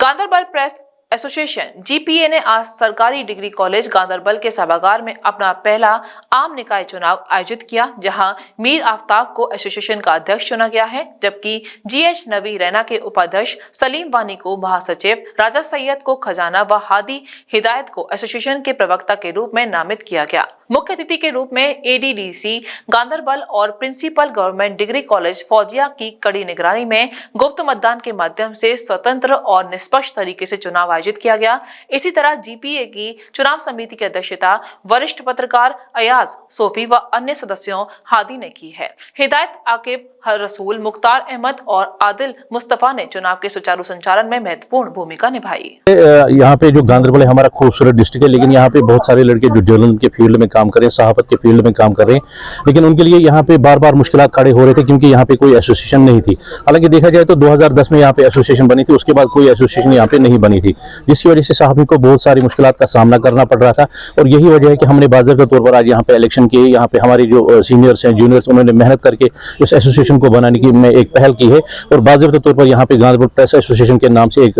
Ganderbal press association GPA ने आज सरकारी डिग्री कॉलेज गांधरबल के सभागार में अपना पहला आम निकाय चुनाव आयोजित किया, जहां मीर आफ्ताब को एसोसिएशन का अध्यक्ष चुना गया है, जबकि जीएच नवी रैना के उपाध्यक्ष, सलीम वानी को महासचिव, राजा सैयद को खजाना व हादी हिदायत को एसोसिएशन के प्रवक्ता के रूप में नामित किया गया। मुख्य अतिथि के रूप में एडीडीसी गांधरबल और principal government degree college Fouzia की कड़ी निगरानी में गुप्त मतदान के माध्यम से स्वतंत्र और निष्पक्ष तरीके से चुनाव आयोजित किया गया। इसी तरह जीपीए की चुनाव समिति की अध्यक्षता वरिष्ठ पत्रकार अयाज सोफी व अन्य सदस्यों हादी ने की है। हिदायत आकिब रसूल, मुख्तार अहमद और आदिल मुस्तफा ने चुनाव के सुचारू संचालन में महत्वपूर्ण भूमिका निभाई। यहाँ पे जो गांधरबल है हमारा खूबसूरत डिस्ट्रिक्ट है, लेकिन यहाँ पे बहुत सारे लड़के जो जर्नलिज्म के फील्ड में काम कर रहे हैं, सहाफत के फील्ड में काम कर रहे हैं, लेकिन उनके लिए यहाँ पे बार बार मुश्किलात खड़े हो रहे थे क्योंकि यहाँ पे कोई एसोसिएशन नहीं थी। हालांकि देखा जाए तो 2010 में यहाँ पे एसोसिएशन बनी थी, उसके बाद कोई एसोसिएशन यहाँ पे नहीं बनी थी, जिसकी वजह से सहाफी को बहुत सारी मुश्किलात का सामना करना पड़ रहा था। और यही वजह है कि हमने बाज़ाब्ता तौर पर आज यहाँ पे इलेक्शन किए। यहाँ पे हमारे जो सीनियर्स हैं, जूनियर्स, उन्होंने मेहनत करके इस एसोसिएशन को बनाने की एक पहल की है और बाज़ाब्ता तौर पर यहाँ पे गांधरबल प्रेस एसोसिएशन के नाम से एक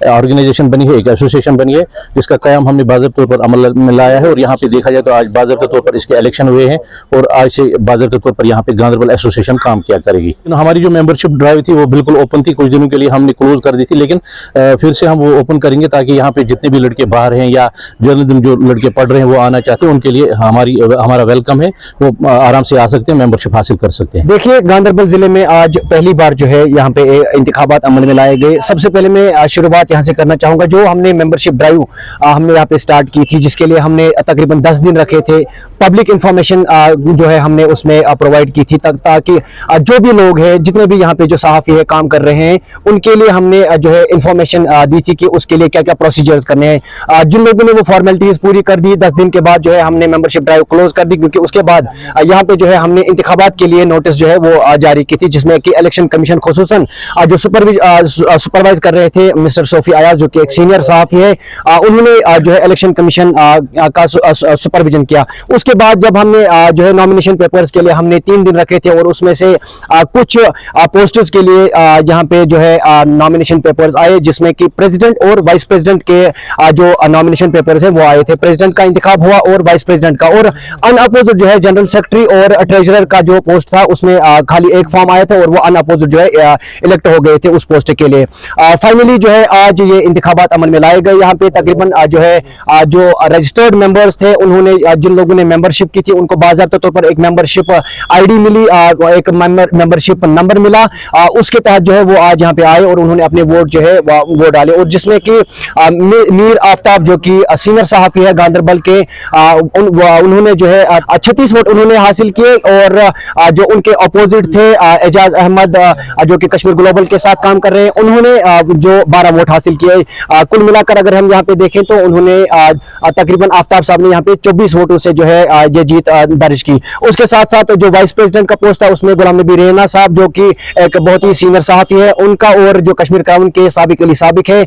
ऑर्गेनाइजेशन बनी है, एक एसोसिएशन बनी है, जिसका कायम हमने बाज़ाब्ता तौर पर अमल में लाया है। और यहाँ पे देखा जाए तो आज बाज़ाब्ता तौर पर इसके इलेक्शन हुए हैं और आज से बाज़ाब्ता तौर पर यहाँ पे गांधरबल एसोसिएशन काम किया करेगी। हमारी जो मेंबरशिप ड्राइव थी वो बिल्कुल ओपन थी, कुछ दिनों के लिए हमने क्लोज कर दी थी, लेकिन फिर से हम वो ओपन करेंगे ताकि यहाँ पे जितने भी लड़के बाहर हैं या जर्नलिज्म जो लड़के पढ़ रहे हैं वो आना चाहते हैं, उनके लिए हमारा वेलकम है, वो आराम से आ सकते हैं, मेंबरशिप हासिल कर सकते हैं। देखिए, गांधरबल जिले में आज पहली बार जो है यहाँ पे इंतखाबात अमल में लाए गए। सबसे पहले मैं शुरुआत यहाँ से करना चाहूँगा, जो हमने मेंबरशिप ड्राइव हमने यहाँ पे स्टार्ट की थी, जिसके लिए हमने तकरीबन 10 दिन रखे थे। पब्लिक इंफॉर्मेशन जो है हमने उसमें प्रोवाइड की थी ताकि जो भी लोग हैं, जितने भी यहाँ पे जो सहाफ़ी है काम कर रहे हैं, उनके लिए हमने जो है इंफॉर्मेशन दी थी कि उसके लिए क्या क्या प्रोसीजर्स करने हैं। जिन लोगों ने वो फॉर्मेलिटीज पूरी कर दी, 10 दिन के बाद जो है हमने मेंबरशिप ड्राइव क्लोज कर दी, क्योंकि उसके बाद यहाँ पे जो है हमने इंतखाबात के लिए नोटिस जो है वो जारी की थी, जिसमें कि इलेक्शन कमीशन खुसूसन जो सुपरवाइज कर रहे थे मिस्टर सोफी अयाज, जो कि एक सीनियर सहाफ़ी है, उन्होंने जो है इलेक्शन कमीशन का सुपरविजन किया। उसके बाद जब हमने जो है नॉमिनेशन पेपर्स के लिए हमने 3 दिन रखे थे और उसमें से कुछ पोस्टर्स के लिए यहाँ पे जो है नॉमिनेशन पेपर्स आए, जिसमें कि प्रेसिडेंट और वाइस प्रेसिडेंट के जो नॉमिनेशन पेपर्स हैं वो आए थे। प्रेसिडेंट का इंतखाब हुआ और वाइस प्रेसिडेंट का, और अनअपोज्ड जो है जनरल सेक्रेटरी और ट्रेजरर का जो पोस्ट था उसमें खाली एक फॉर्म आया था और वो अनअपोज्ड जो है इलेक्ट हो गए थे उस पोस्ट के लिए। फाइनली जो है आज ये इंतखाबात अमल में लाए गए। यहाँ पे तकरीबन जो है जो रजिस्टर्ड मेंबर्स थे, उन्होंने जिन लोगों ने मेंबरशिप की थी उनको बाज़ाब्ता तौर पर एक मेंबरशिप आईडी मिली, एक मेंबरशिप नंबर मिला। उसके तहत जो है वो आज यहाँ पे आए और उन्होंने अपने वोट जो है वो डाले, और जिसमें कि मीर आफ्ताब जो कि सीनियर सहाफ़ी है गांधरबल के, उन्होंने जो है 36 वोट उन्होंने हासिल किए, और जो उनके अपोजिट थे एजाज अहमद जो कि कश्मीर ग्लोबल के साथ काम कर रहे हैं, उन्होंने जो 12 वोट हासिल किए। कुल मिलाकर अगर हम यहाँ पे देखें तो उन्होंने तकरीबन आफ्ताब साहब ने यहाँ पे 24 वोटों से जो है ये जीत दर्ज की। उसके साथ साथ जो वाइस प्रेसिडेंट का पोस्ट था उसमें गुलाम नबी रैना साहब, जो कि एक बहुत ही सीनियर सहाफ़ी है, उनका और जो कश्मीर कानून के साबिक अली साबिक है,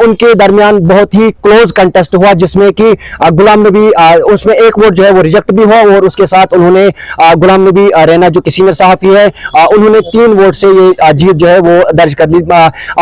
उनके दरमियान बहुत ही क्लोज कंटेस्ट हुआ, जिसमें कि गुलाम नबी उसमें एक वोट जो है वो रिजेक्ट भी हुआ, और उसके साथ उन्होंने गुलाम नबी रैना जो कि सीनियर सहाफ़ी है, उन्होंने 3 वोट से ये जीत जो है वो दर्ज कर ली।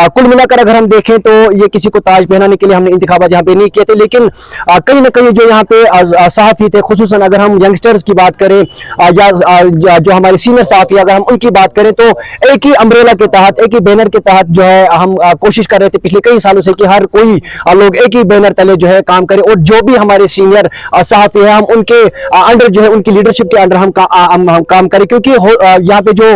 कुल मिलाकर अगर हम देखें तो ये किसी को ताज पहनाने के लिए हमने इंतखाबात यहाँ पे नहीं किए थे, लेकिन कहीं ना कहीं जो यहाँ पे सहाफ़ी थे, खुसूसन अगर हम यंगस्टर्स की बात करें या जो हमारे सीनियर सहाफ़ी अगर हम उनकी बात करें, तो एक ही अम्ब्रेला के तहत, एक ही बैनर के तहत जो है हम कोशिश कर रहे थे पिछले कई सालों से कि हर कोई लोग एक ही बैनर तले जो है काम करें, और जो भी हमारे सीनियर सहाफ़ी है हम उनके अंडर जो है उनकी लीडरशिप के अंडर हम काम करें, क्योंकि यहाँ पे जो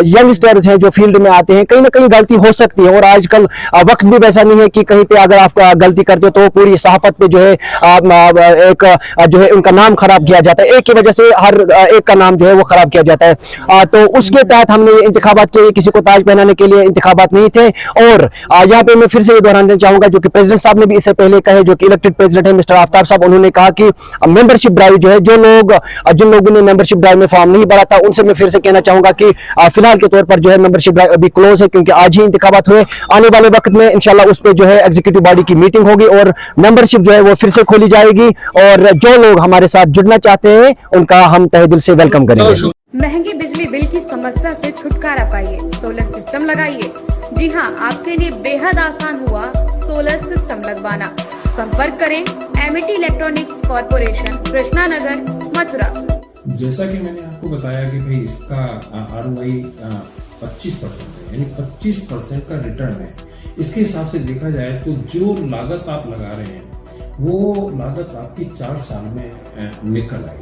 यंगस्टर्स हैं जो फील्ड में आते हैं, कहीं ना कहीं गलती हो सकती है, और आजकल वक्त भी वैसा नहीं है कि कहीं पे अगर आप गलती करते हो तो पूरी सहाफत पे जो है एक जो है उनका नाम खराब किया जाता है, एक की वजह से हर एक का नाम जो है वो खराब किया जाता है। तो उसके तहत हमने ये इंतखाबात किए, किसी को ताज पहनाने के लिए इंतखाबात नहीं थे। और यहाँ पे मैं फिर से ये दोहराना चाहूंगा, जो कि प्रेसिडेंट साहब ने भी इससे पहले कहे, जो कि इलेक्टेड प्रेसिडेंट है मिस्टर आफ्ताब साहब, उन्होंने कहा कि मेंबरशिप ड्राइव जो है, जिन लोगों ने मेंबरशिप ड्राइव में फॉर्म नहीं भरा था उनसे मैं फिर से कहना चाहूंगा कि फिलहाल के तौर पर जो है मेंबरशिप ड्राइव अभी क्लोज है, क्योंकि आज ही इंतखाबात हुए। आने वाले वक्त में इंशाल्लाह उस पर जो है एग्जीक्यूटिव बॉडी की मीटिंग होगी और मेंबरशिप जो है वो फिर से खोली जाएगी, और जो लोग हमारे साथ जुड़ना चाहते हैं उनका हम तहे दिल से वेलकम करेंगे। महंगी बिजली बिल की समस्या से छुटकारा पाइए, सोलर सिस्टम लगाइए। जी हाँ, आपके लिए बेहद आसान हुआ सोलर सिस्टम लगवाना। संपर्क करें Amity electronics corporation, Krishna Nagar, Mathura. जैसा कि मैंने आपको बताया कि भाई इसका ROI 25% है, यानी 25% का रिटर्न है। इसके हिसाब से देखा जाए तो जो लागत आप लगा रहे हैं वो लागत आपकी 4 साल में निकल आएगी।